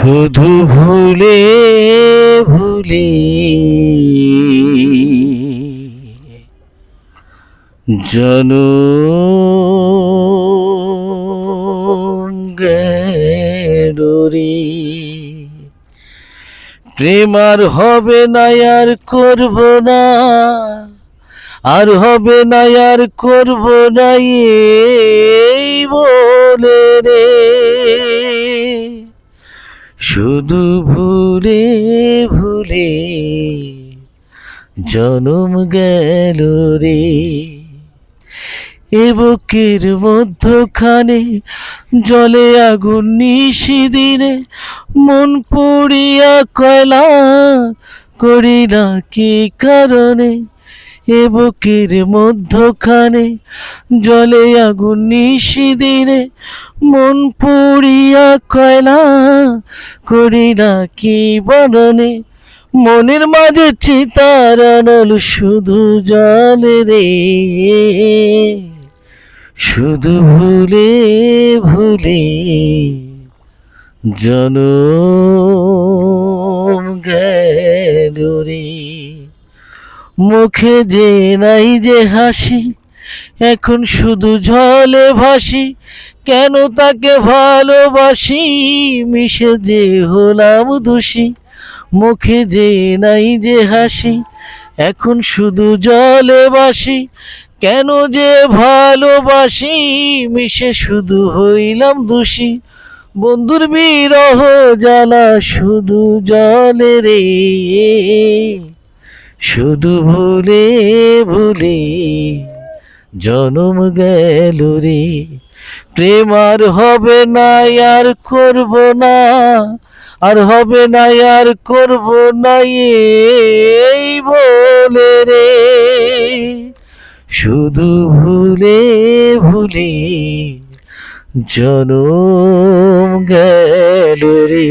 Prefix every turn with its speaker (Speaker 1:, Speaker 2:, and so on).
Speaker 1: শুধু ভুলে ভুলে জনম গেল রে। প্রেম আর হবে না, আর করব না, আর হবে না, আর করব না এই বলে রে। শুধু ভুলে ভুলে জনম গেল রে। এ বুকের মধ্যখানে জলে আগুন নিশিদিনে, মন পুড়িয়া কয়লা করি না কি কারণে। এ বুকের মধ্যখানে জলে আগুন নিশিদিনে, মন পুড়িয়া কয়লা করি না কি বরণে। মনের মাঝে চিতার আনল শুধু জলে রে। শুধু ভুলে ভুলে জনম গেল রে। মুখে যে নাই যে হাসি, এখন শুধু জলে ভাসি। কেন তাকে ভালোবাসি, মিশে যে হলাম দোষী। মুখে যে নাই যে হাসি, এখন শুধু জলে ভাসি। কেন যে ভালোবাসি, মিশে শুধু হইলাম দোষী। বন্ধুর বিরহ জ্বালা শুধু জলে রে। শুধু ভুলে ভুলে জনম গেল রে। প্রেম আর হবে না, আর করব না, আর হবে না, আর করব না এই বলে রে। শুধু ভুলে ভুলে জনম গেল রে।